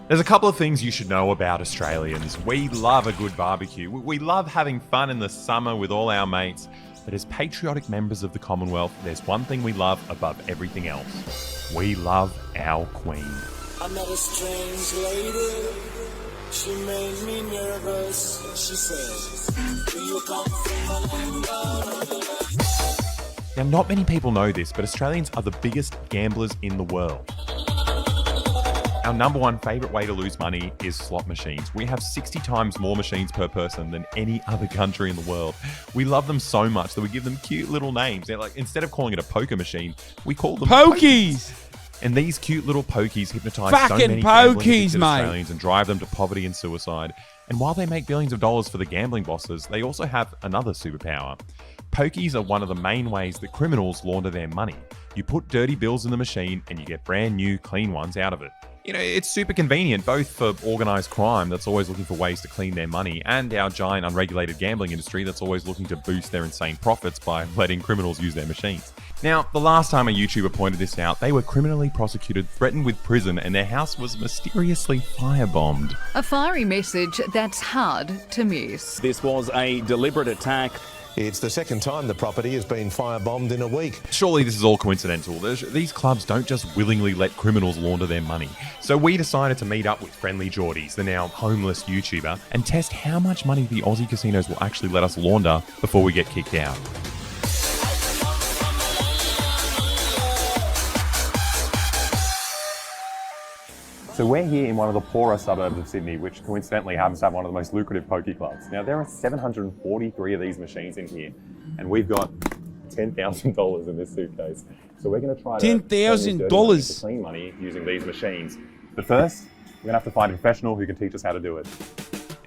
There's a couple of things you should know about Australians. We love a good barbecue. We love having fun in the summer with all our mates. But as patriotic members of the Commonwealth, there's one thing we love above everything else. We love our Queen. I met a strange lady. She made me nervous. She said, "Do you come from Launder?" Now, not many people know this, but Australians are the biggest gamblers in the world. Our number one favourite way to lose money is slot machines. We have 60 times more machines per person than any other country in the world. We love them so much that we give them cute little names. They're like, instead of calling it a poker machine, we call them Pokies! And these cute little pokies hypnotise so Fucking many gambling pokies, addicted mate. Australians and drive them to poverty and suicide. And while they make billions of dollars for the gambling bosses, they also have another superpower. Pokies are one of the main ways that criminals launder their money. You put dirty bills in the machine and you get brand new, clean ones out of it. You know, it's super convenient, both for organised crime that's always looking for ways to clean their money and our giant unregulated gambling industry that's always looking to boost their insane profits by letting criminals use their machines. Now, the last time a YouTuber pointed this out, they were criminally prosecuted, threatened with prison, and their house was mysteriously firebombed. A fiery message that's hard to miss. This was a deliberate attack. It's the second time the property has been firebombed in a week. Surely this is all coincidental. These clubs don't just willingly let criminals launder their money. So we decided to meet up with Friendly Geordies, the now homeless YouTuber, and test how much money the Aussie casinos will actually let us launder before we get kicked out. So we're here in one of the poorer suburbs of Sydney, which coincidentally happens to have one of the most lucrative pokie clubs. Now, there are 743 of these machines in here, and we've got $10,000 in this suitcase. So we're going to try to $10,000 clean money using these machines. But first, we're going to have to find a professional who can teach us how to do it.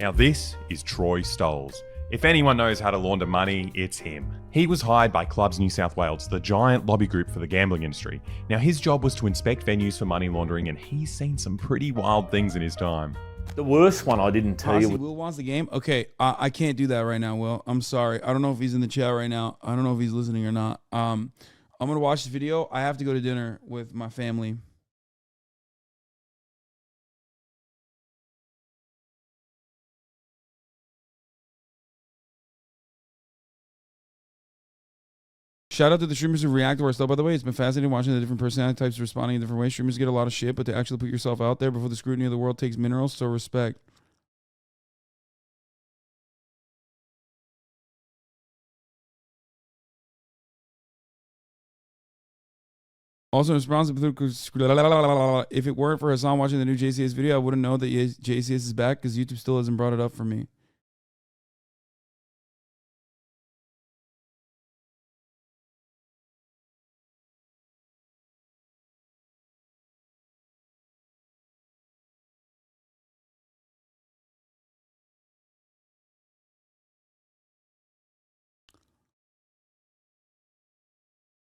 Now, this is Troy Stoles. If anyone knows how to launder money, it's him. He was hired by Clubs New South Wales, the giant lobby group for the gambling industry. Now, his job was to inspect venues for money laundering, and he's seen some pretty wild things in his time. The worst one I didn't tell you. Will wants the game? Okay, I can't do that right now, Will. I'm sorry. I don't know if he's in the chat right now. I don't know if he's listening or not. I'm going to watch this video. I have to go to dinner with my family. Shout out to the streamers who react to our stuff, by the way. It's been fascinating watching the different personality types responding in different ways. Streamers get a lot of shit, but to actually put yourself out there before the scrutiny of the world takes minerals, so respect. Also, in response to if it weren't for Hasan watching the new JCS video, I wouldn't know that JCS is back because YouTube still hasn't brought it up for me.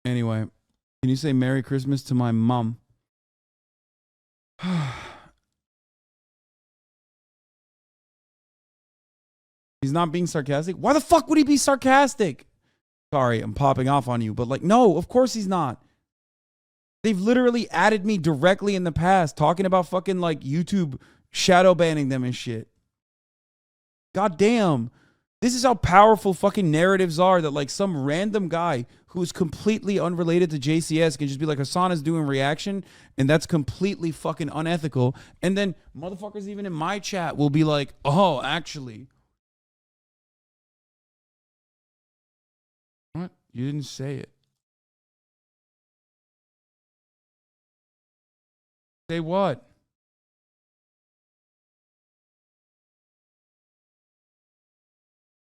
Anyway, can you say Merry Christmas to my mom? He's not being sarcastic? Why the fuck would he be sarcastic? Sorry, I'm popping off on you, but like, no, of course he's not. They've literally added me directly in the past, talking about fucking like YouTube shadow banning them and shit. God damn. This is how powerful fucking narratives are, that like some random guy who is completely unrelated to JCS can just be like, Hasan is doing reaction, and that's completely fucking unethical. And then motherfuckers even in my chat will be like, oh, actually. What? You didn't say it. Say what?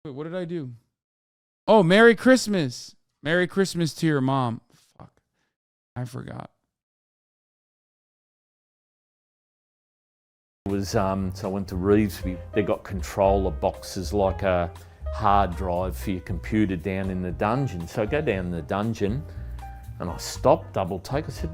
Wait, what did I do? Oh, Merry Christmas. Merry Christmas to your mom. Fuck. I forgot. So I went to Reevesby. They got controller boxes like a hard drive for your computer down in the dungeon. So I go down in the dungeon and I stopped, double take. I said,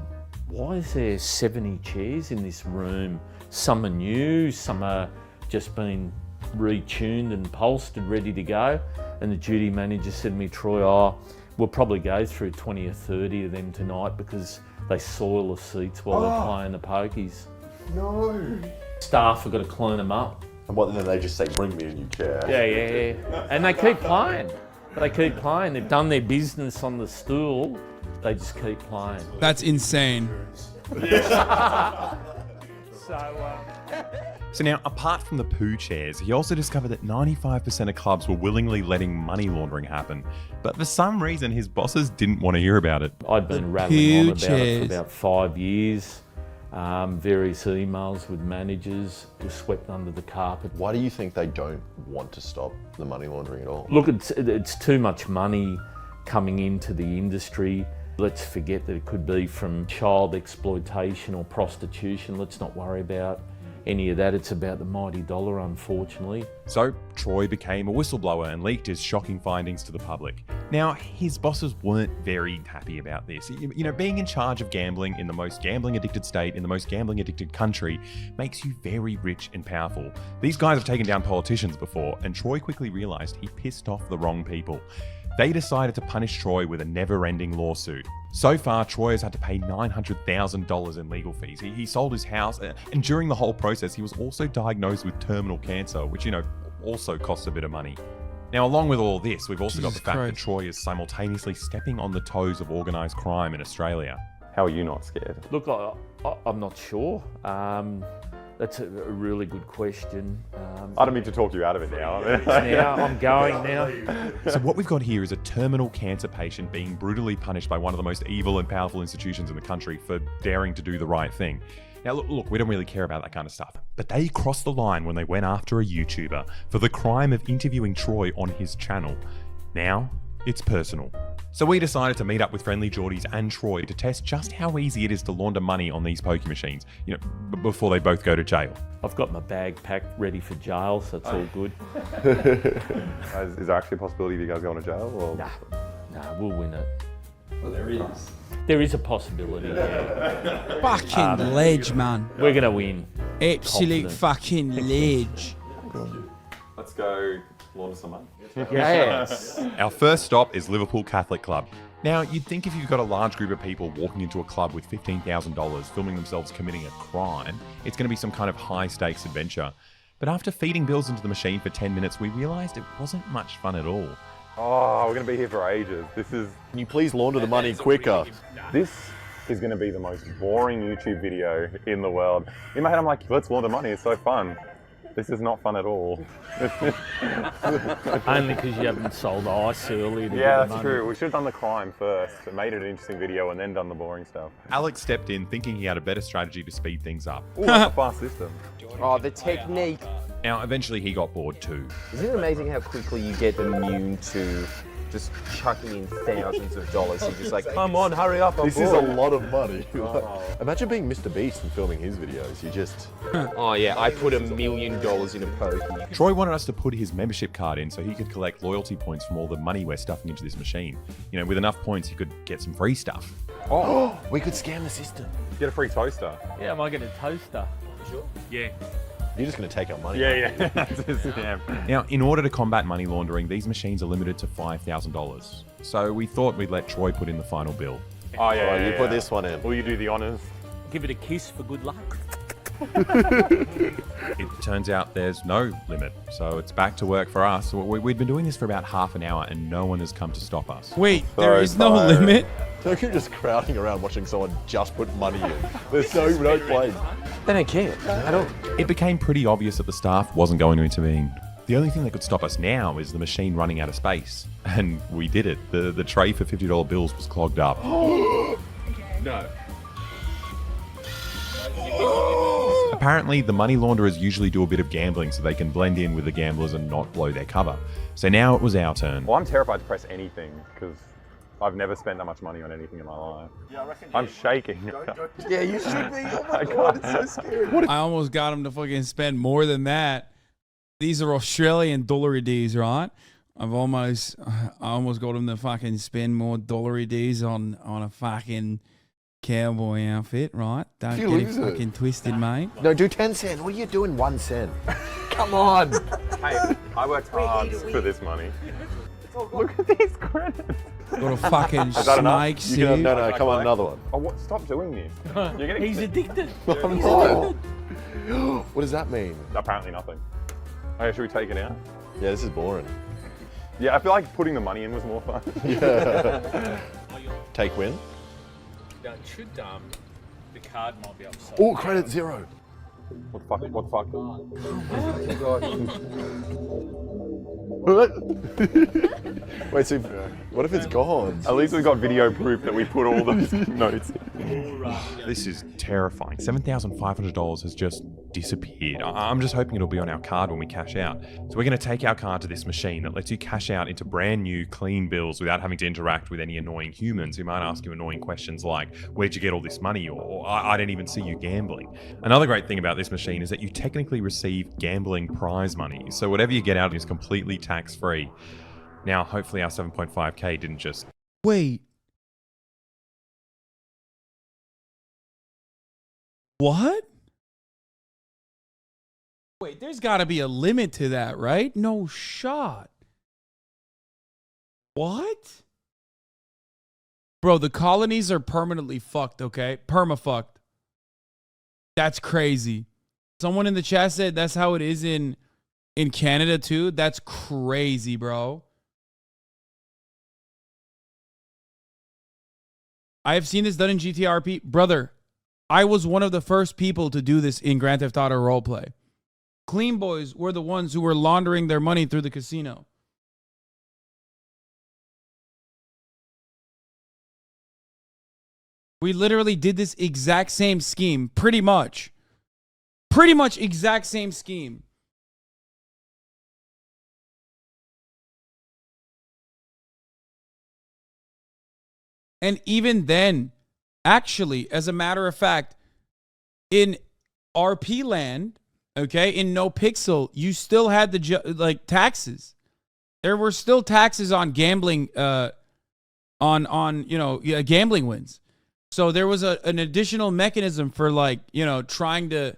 why is there 70 chairs in this room? Some are new, some are just been retuned and upholstered, ready to go. And the duty manager said to me, Troy, we'll probably go through 20 or 30 of them tonight because they soil the seats while they're playing the pokies. No. Staff have got to clean them up. And what, then they just say, bring me a new chair. Yeah. And they keep playing. They've done their business on the stool. They just keep playing. That's insane. So now, apart from the poo chairs, he also discovered that 95% of clubs were willingly letting money laundering happen. But for some reason, his bosses didn't want to hear about it. I'd been rattling on about it chairs. for about 5 years. Various emails with managers were swept under the carpet. Why do you think they don't want to stop the money laundering at all? Look, it's too much money coming into the industry. Let's forget that it could be from child exploitation or prostitution. Let's not worry about any of that. It's about the mighty dollar, unfortunately. So Troy became a whistleblower and leaked his shocking findings to the public. Now, his bosses weren't very happy about this. You know, being in charge of gambling in the most gambling-addicted state, in the most gambling-addicted country, makes you very rich and powerful. These guys have taken down politicians before, and Troy quickly realized he pissed off the wrong people. They decided to punish Troy with a never-ending lawsuit. So far, Troy has had to pay $900,000 in legal fees. He sold his house, and during the whole process, he was also diagnosed with terminal cancer, which, you know, also costs a bit of money. Now, along with all this, we've also got the fact that Troy is simultaneously stepping on the toes of organised crime in Australia. How are you not scared? Look, I'm not sure. That's a really good question. I don't mean to talk you out of it now. I'm going now. So what we've got here is a terminal cancer patient being brutally punished by one of the most evil and powerful institutions in the country for daring to do the right thing. Now, look, we don't really care about that kind of stuff, but they crossed the line when they went after a YouTuber for the crime of interviewing Troy on his channel. Now, it's personal. So we decided to meet up with Friendly Geordies and Troy to test just how easy it is to launder money on these pokie machines, you know, before they both go to jail. I've got my bag packed ready for jail, so it's all good. Is there actually a possibility of you guys going to jail? Or? Nah, we'll win it. Well, there is. There is a possibility, yeah. Fucking ledge, man. We're going to win. Absolute Confident. fucking ledge. Let's go launder some money. Yes. Our first stop is Liverpool Catholic Club. Now, you'd think if you've got a large group of people walking into a club with $15,000 filming themselves committing a crime, it's going to be some kind of high-stakes adventure. But after feeding bills into the machine for 10 minutes, we realised it wasn't much fun at all. Oh, we're going to be here for ages. Can you please launder the money quicker? This is going to be the most boring YouTube video in the world. In my head, I'm like, let's launder money. It's so fun. This is not fun at all. Only because you haven't sold ice earlier. Yeah, that's true. We should have done the crime first. It made it an interesting video and then done the boring stuff. Alex stepped in thinking he had a better strategy to speed things up. Oh, that's a fast system. Oh, the technique. Now, eventually he got bored too. Isn't it amazing how quickly you get immune to just chucking in thousands of dollars? You're just like, come on, hurry up, I'm This is bored. a lot of money. Imagine being Mr. Beast and filming his videos. You just... Oh yeah, I put $1 million in a pokey. Troy wanted us to put his membership card in so he could collect loyalty points from all the money we're stuffing into this machine. You know, with enough points, he could get some free stuff. Oh, we could scam the system. Get a free toaster. Yeah, I might get a toaster. Sure. Yeah. You're just going to take our money. Yeah. That's his scam. Now, in order to combat money laundering, these machines are limited to $5,000. So we thought we'd let Troy put in the final bill. Oh, yeah. You put this one in. Will you do the honours? Give it a kiss for good luck. It turns out there's no limit, so it's back to work for us. We'd been doing this for about half an hour and no one has come to stop us. Wait, there Sorry, is no bye. limit? So you're just crowding around watching someone just put money in. There's no point. They don't care. I don't. It became pretty obvious that the staff wasn't going to intervene. The only thing that could stop us now is the machine running out of space. And we did it. The tray for $50 bills was clogged up. No. Apparently, the money launderers usually do a bit of gambling so they can blend in with the gamblers and not blow their cover. So now it was our turn. Well, I'm terrified to press anything because I've never spent that much money on anything in my life. Yeah, I reckon. I'm shaking. Yeah, you should be. Oh my god, it's so scary. I almost got him to fucking spend more than that. These are Australian dollary Ds, right? I almost got him to fucking spend more dollary Ds on a fucking cowboy outfit, right? Don't You get it lose it. fucking twisted, mate. No, do 10 cents. What are you doing 1 cent? Come on. Hey, I worked hard for this money. Look at these credits. Go to fucking that enough? Snake You can, City. no, come on, another one. Oh, what? Stop doing this. You're getting. He's addicted. I'm not. What does that mean? Apparently nothing. Okay, should we take it out? Yeah, this is boring. Yeah, I feel like putting the money in was more fun. Yeah. Take win. No, it should, the card might be upside. Oh, credit 0. What the fuck? What the fuck? Wait, so what if it's gone? At least we got video proof that we put all those notes in. This is terrifying. $7,500 has just disappeared. I'm just hoping it'll be on our card when we cash out. So we're going to take our card to this machine that lets you cash out into brand new, clean bills without having to interact with any annoying humans who might ask you annoying questions like, where'd you get all this money? Or I didn't even see you gambling. Another great thing about this machine is that you technically receive gambling prize money. So whatever you get out is completely tax-free. Now, hopefully our 7.5K didn't just... Wait. What? Wait, there's got to be a limit to that, right? No shot. What? Bro, the colonies are permanently fucked, okay? Perma-fucked. That's crazy. Someone in the chat said that's how it is in Canada too. That's crazy, bro. I have seen this done in GTRP. Brother, I was one of the first people to do this in Grand Theft Auto roleplay. Clean Boys were the ones who were laundering their money through the casino. We literally did this exact same scheme, pretty much. Pretty much exact same scheme. And even then, actually, as a matter of fact, in RP land, okay, in No Pixel, you still had the taxes. There were still taxes on gambling, gambling wins. So there was an additional mechanism for trying to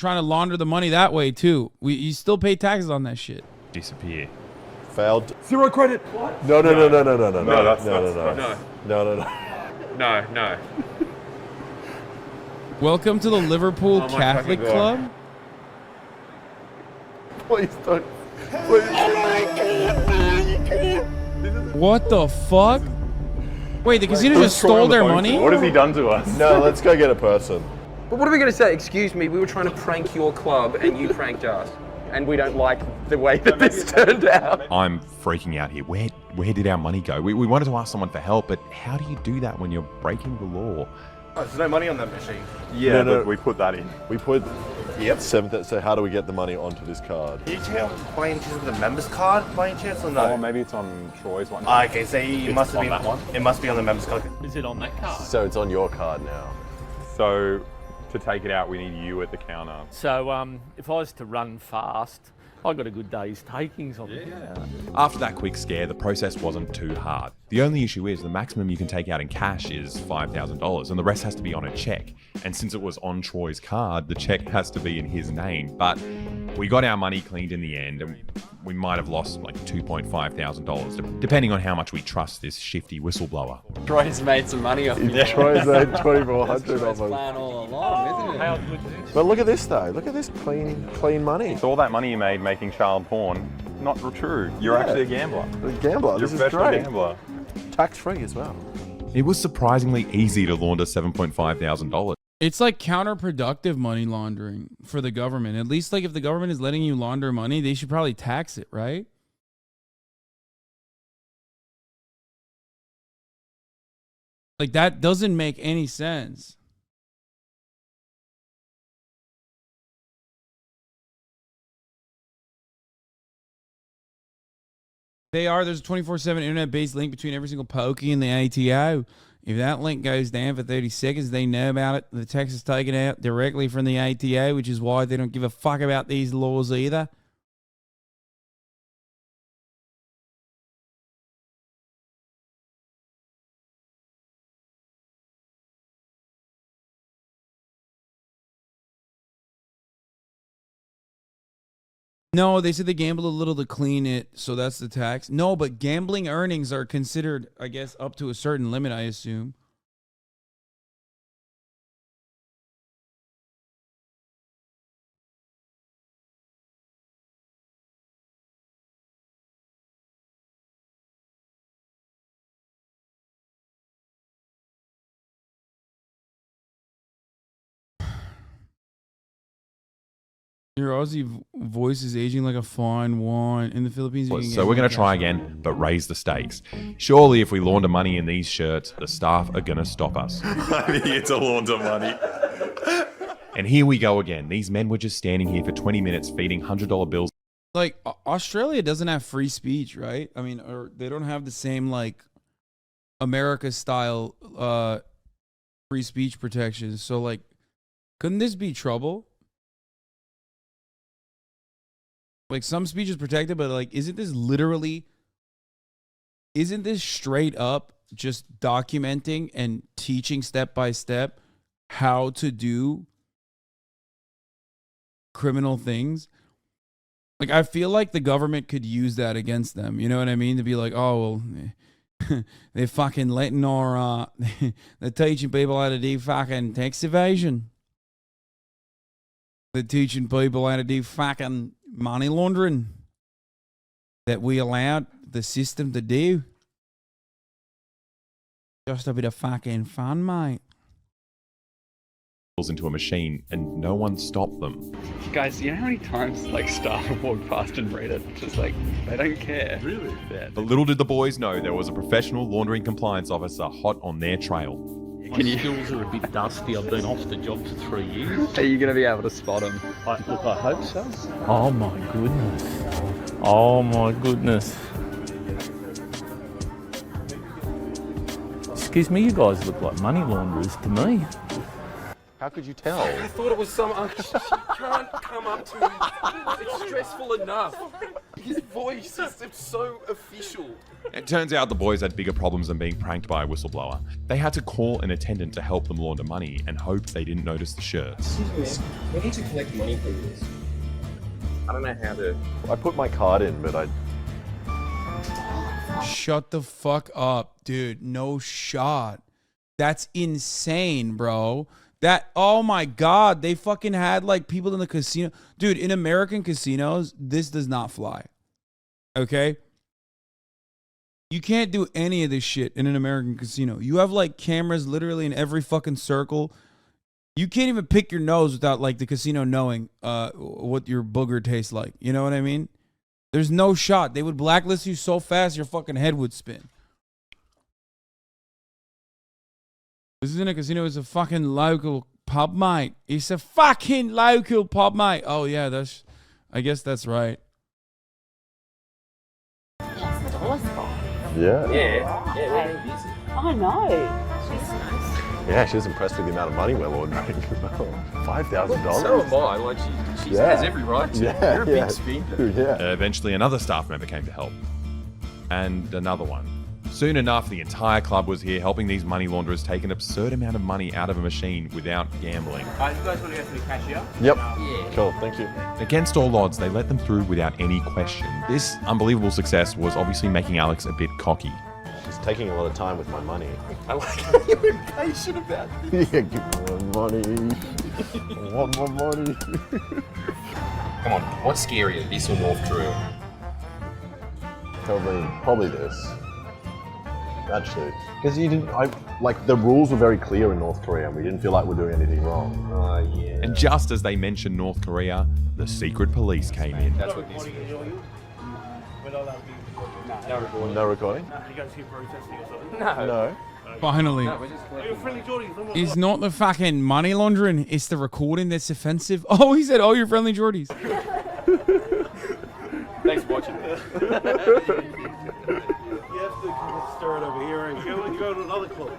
launder the money that way too. You still pay taxes on that shit. disappear. Failed. 0 credit. What? No. No, No. Welcome to the Liverpool Oh my Catholic fucking God. Club. Please don't. Please. What the fuck? Wait, the casino just stole their money? What has he done to us? No, let's go get a person. But what are we going to say? Excuse me, we were trying to prank your club and you pranked us. And we don't like the way that this turned out. I'm freaking out here. Where did our money go? We wanted to ask someone for help, but how do you do that when you're breaking the law? Oh, there's no money on that machine. Yeah, No. but we put that in. We put 7. So how do we get the money onto this card? Can you tell by any chance of the members card by any chance or no? Oh, maybe it's on Troy's one. Okay, so it must have on been that one. It must be on the members card. Is it on that card? So it's on your card now. So to take it out, we need you at the counter. So if I was to run fast, I got a good day's takings on it. After that quick scare, the process wasn't too hard. The only issue is the maximum you can take out in cash is $5,000 and the rest has to be on a check. And since it was on Troy's card, the check has to be in his name. But we got our money cleaned in the end and we might have lost like $2,500, depending on how much we trust this shifty whistleblower. Troy's made some money off you. Troy's made 2,400 of them. Plan all along, isn't it? How good is this? But look at this though. Look at this clean money. So all that money you made making child porn, not true. You're actually a gambler. A gambler. You're This a is professional great. gambler. Tax free as well. It was surprisingly easy to launder $7,500. It's like counterproductive money laundering for the government. At least like if the government is letting you launder money, they should probably tax it, right? Like that doesn't make any sense. There's a 24/7 internet-based link between every single pokey and the ATO. If that link goes down for 30 seconds, they know about it. The text is taken out directly from the ATO, which is why they don't give a fuck about these laws either. No, they said they gambled a little to clean it, so that's the tax. No, but gambling earnings are considered, I guess, up to a certain limit, I assume. Your Aussie voice is aging like a fine wine. In the Philippines, you can So we're going to try again, but raise the stakes. Surely if we launder money in these shirts, the staff are going to stop us. I'm here to launder money. And here we go again. These men were just standing here for 20 minutes feeding $100 bills. Like, Australia doesn't have free speech, right? I mean, or they don't have the same, like, America-style free speech protections. So, like, couldn't this be trouble? Like, some speech is protected, but, like, isn't this straight up just documenting and teaching step by step how to do criminal things? Like, I feel like the government could use that against them. You know what I mean? To be like, oh, well, they're fucking letting our, they're teaching people how to do fucking tax evasion. They're teaching people how to do fucking money laundering that we allowed the system to do. Just a bit of fucking fun, mate. Into a machine and no one stopped them. Guys, you know how many times like staff have walked past and read it? Just like, they don't care. Really? Yeah. But little did the boys know there was a professional laundering compliance officer hot on their trail. My skills are a bit dusty. I've been off the job for 3 years. Are you going to be able to spot them? Look, I hope so. Oh my goodness. Oh my goodness. Excuse me, you guys look like money launderers to me. How could you tell? I thought it was some uncle. She can't come up to me. It's stressful enough. His voice is so official. It turns out the boys had bigger problems than being pranked by a whistleblower. They had to call an attendant to help them launder money and hope they didn't notice the shirts. Excuse me, we need to collect money from this. I don't know how to. I put my card in, but I... Shut the fuck up, dude. No shot. That's insane, bro. That, oh my God, they fucking had like people in the casino. Dude, in American casinos, this does not fly. Okay? You can't do any of this shit in an American casino. You have like cameras literally in every fucking circle. You can't even pick your nose without like the casino knowing what your booger tastes like. You know what I mean? There's no shot. They would blacklist you so fast your fucking head would spin. This isn't a casino, it's a fucking local pub, mate. It's a fucking local pub, mate. Oh, yeah, I guess that's right. Yeah. Very busy. I know. She's nice. Yeah, she was impressed with the amount of money we're laundering. $5,000. So am I. Like, she has every right to. Yeah, You're a big spender. Yeah. Eventually, another staff member came to help. And another one. Soon enough, the entire club was here helping these money launderers take an absurd amount of money out of a machine without gambling. You guys want to go to the cashier? Yep. Yeah. Cool, thank you. Against all odds, they let them through without any question. This unbelievable success was obviously making Alex a bit cocky. She's taking a lot of time with my money. I like how you're impatient about this. Yeah, give me more money. I want more money. Come on, what's scarier, this or North Korea? Probably this. Actually, because the rules were very clear in North Korea, and we didn't feel like we're doing anything wrong. Oh, yeah. And just as they mentioned North Korea, the secret police came in. That's what this is. No recording. No recording? You guys see protesting or something? No. Finally. No, we're just collecting. Friendly Geordies. It's not the fucking money laundering, it's the recording that's offensive. Oh, he said, oh, you're friendly Geordies. Thanks for watching. You have to kind of stir it over here and go to another club.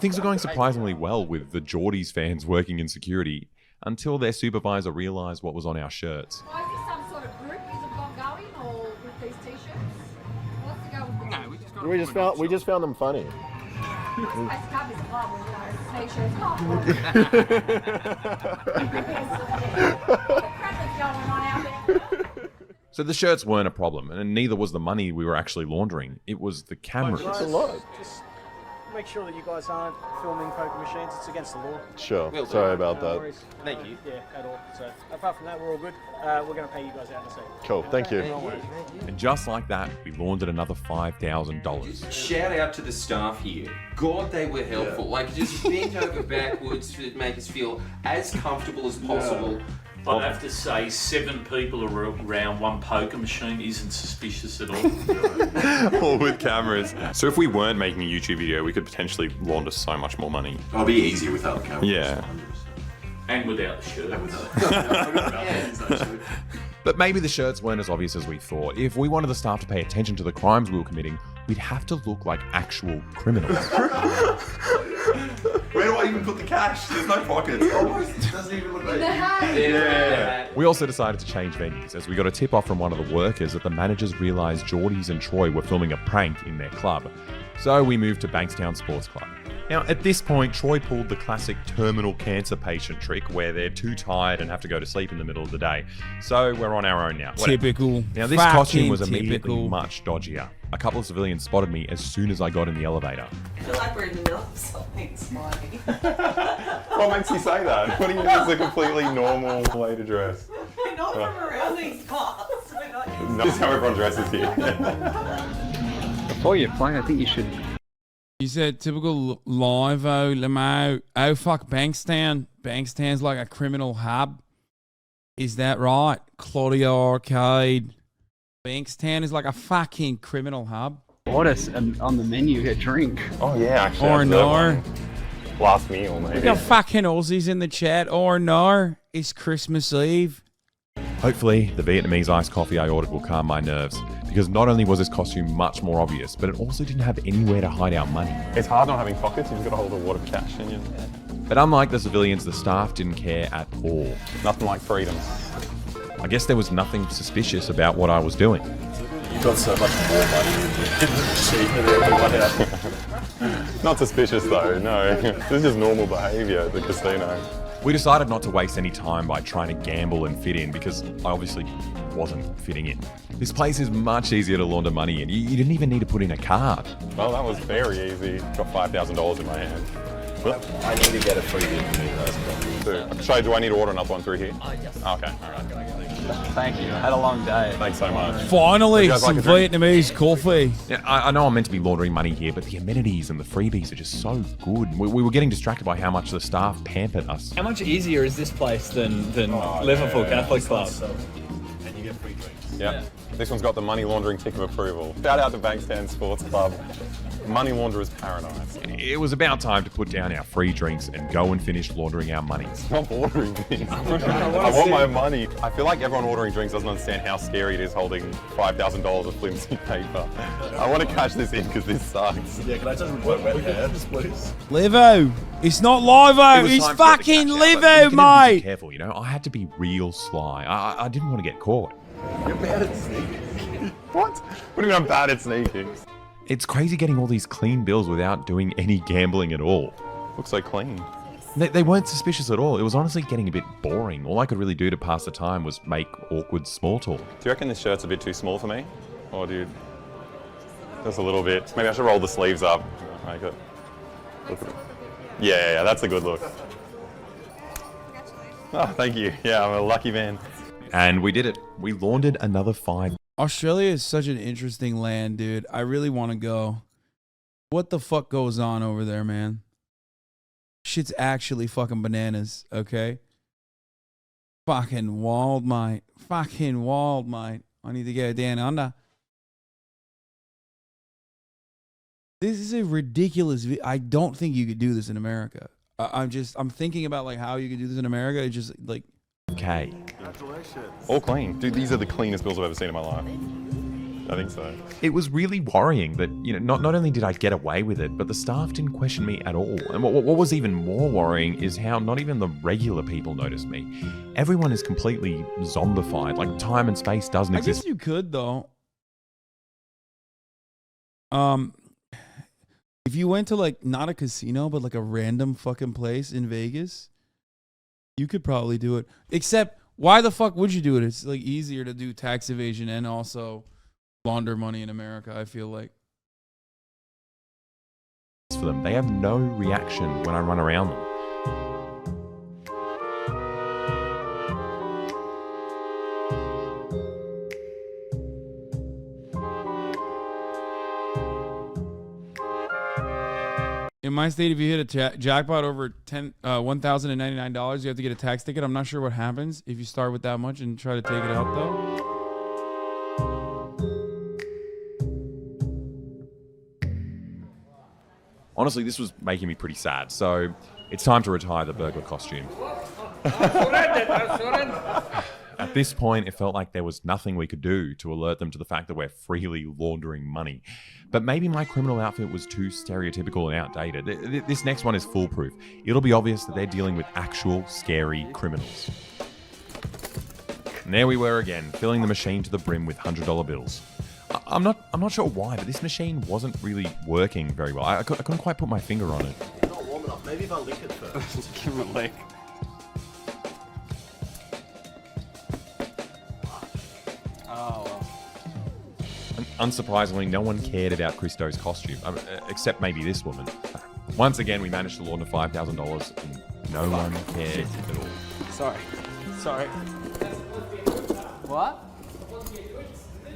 Things are going surprisingly well with the Geordies fans working in security until their supervisor realised what was on our shirts. Why is this some sort of group? Is it got going or with these t-shirts? What's the go with No, we just got We just found them funny. this? It's a club, you know. t-shirts. Come on. What the crap is going on out there? So the shirts weren't a problem, and neither was the money we were actually laundering. It was the cameras. Just make sure that you guys aren't filming poker machines. It's against the law. Sure. Will do. Sorry about No that. worries. Thank you. Yeah, at all. So apart from that, we're all good. We're going to pay you guys out in a second. Cool. Thank you. And just like that, we laundered another $5,000. Shout out to the staff here. God, they were helpful. Like, just bent over backwards to make us feel as comfortable as possible. I'd have to say 7 people around one poker machine isn't suspicious at all. All with cameras. So if we weren't making a YouTube video, we could potentially launder so much more money. It'll be easier without the camera. Yeah. And without the shirt. But maybe the shirts weren't as obvious as we thought. If we wanted the staff to pay attention to the crimes we were committing, we'd have to look like actual criminals. Where do I even put the cash? There's no pockets. Almost doesn't even look like Yeah. We also decided to change venues as we got a tip off from one of the workers that the managers realised Geordies and Troy were filming a prank in their club. So we moved to Bankstown Sports Club. Now, at this point, Troy pulled the classic terminal cancer patient trick where they're too tired and have to go to sleep in the middle of the day. So we're on our own now. Whatever. Typical. Now, this costume was Fucking immediately typical. much dodgier. A couple of civilians spotted me as soon as I got in the elevator. I feel like we're in the middle of something slimy. What makes you say that? What do you mean it's a completely normal way to dress? We're not from around these parts. We're not used This is how everyone dresses here. Before you play, I think you should. You said typical Livo, Lamau. Oh, fuck, Bankstown. Bankstown's like a criminal hub. Is that right? Claudia Arcade. Bankstown is like a fucking criminal hub. Order on the menu a drink. Oh yeah, actually. Or no. Last meal, maybe. We got fucking Aussies in the chat. Or no. It's Christmas Eve. Hopefully, the Vietnamese iced coffee I ordered will calm my nerves, because not only was this costume much more obvious, but it also didn't have anywhere to hide our money. It's hard not having pockets. You've got to hold a wad of cash in you. But unlike the civilians, the staff didn't care at all. Nothing like freedom. I guess there was nothing suspicious about what I was doing. You've got so much more money in the machine than everyone else. Not suspicious though, no. This is just normal behaviour at the casino. We decided not to waste any time by trying to gamble and fit in, because I obviously wasn't fitting in. This place is much easier to launder money in. You didn't even need to put in a card. Well, that was very easy. Got $5,000 in my hand. I need to get a free drink from you guys. So, do I need to order another one through here? Okay, all right. Thank you. Had a long day. Thanks so much. Finally, You guys some like a drink? Vietnamese coffee. Yeah, I know I'm meant to be laundering money here, but the amenities and the freebies are just so good. We were getting distracted by how much the staff pampered us. How much easier is this place than Liverpool Catholic Club? And you get free drinks. Yep. This one's got the money laundering tick of approval. Shout out to Bankstown Sports Club. Money launderer's paradise. It was about time to put down our free drinks and go and finish laundering our money. Stop ordering things. I want my money. I feel like everyone ordering drinks doesn't understand how scary it is holding $5,000 of flimsy paper. I want to cash this in because this sucks. Yeah, can I just report wet hands, please? Livo. It's not Livo. It's fucking Livo, Be mate. careful, you know. I had to be real sly. I didn't want to get caught. You're bad at sneaking. What? What do you mean I'm bad at sneaking? It's crazy getting all these clean bills without doing any gambling at all. Looks so clean. They weren't suspicious at all. It was honestly getting a bit boring. All I could really do to pass the time was make awkward small talk. Do you reckon this shirt's a bit too small for me? Or do you... Just a little bit. Maybe I should roll the sleeves up. Make it... Look at it. Yeah, that's a good look. Oh, thank you. Yeah, I'm a lucky man. And we did it. We laundered another $5. Australia is such an interesting land, dude. I really want to go. What the fuck goes on over there, man? Shit's actually fucking bananas, okay? Fucking wild, mate. Fucking wild, mate. I need to go down under. This is a ridiculous... I don't think you could do this in America. I'm thinking about like how you could do this in America. It's just like... Okay. Congratulations. All clean. Dude, these are the cleanest bills I've ever seen in my life. I think so. It was really worrying that, you know, not only did I get away with it, but the staff didn't question me at all. And what was even more worrying is how not even the regular people noticed me. Everyone is completely zombified. Like, time and space doesn't I exist. guess you could, though. If you went to like not a casino, but like a random fucking place in Vegas, you could probably do it. Except, why the fuck would you do it? It's like easier to do tax evasion and also launder money in America, I feel like. For them, they have no reaction when I run around them. In my state, if you hit a jackpot over $1,099, you have to get a tax ticket. I'm not sure what happens if you start with that much and try to take it out, though. Honestly, this was making me pretty sad, so it's time to retire the burglar costume. At this point, it felt like there was nothing we could do to alert them to the fact that we're freely laundering money. But maybe my criminal outfit was too stereotypical and outdated. This next one is foolproof. It'll be obvious that they're dealing with actual scary criminals. And there we were again, filling the machine to the brim with $100 bills. I'm not sure why, but this machine wasn't really working very well. I couldn't quite put my finger on it. It's not warm enough. Maybe if I lick it first. Give him a lick. Oh, well. Unsurprisingly, no one cared about Christo's costume, except maybe this woman. Once again, we managed to launder $5,000 and no one cared at all. Sorry. What?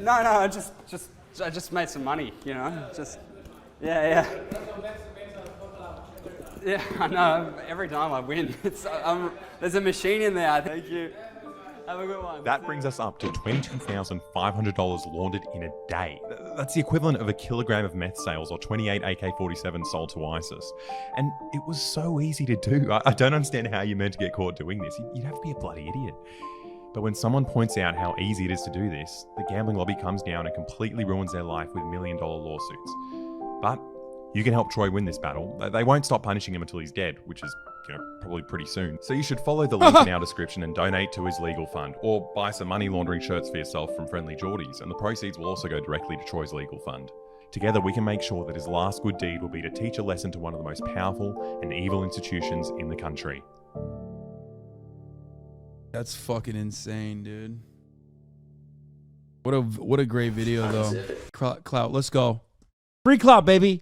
No, I just made some money, you know. Yeah, I know. Every time I win, there's a machine in there. Thank you. Have a good one. That brings us up to $22,500 laundered in a day. That's the equivalent of a kilogram of meth sales or 28 AK-47 sold to ISIS. And it was so easy to do. I don't understand how you're meant to get caught doing this. You'd have to be a bloody idiot. But when someone points out how easy it is to do this, the gambling lobby comes down and completely ruins their life with million-dollar lawsuits. But you can help Troy win this battle. They won't stop punishing him until he's dead, which is, probably pretty soon. So you should follow the link in our description and donate to his legal fund, or buy some money laundering shirts for yourself from Friendly Geordies, and the proceeds will also go directly to Troy's legal fund. Together, we can make sure that his last good deed will be to teach a lesson to one of the most powerful and evil institutions in the country. That's fucking insane, dude. What a great video, though. Clout, let's go. Free clout, baby.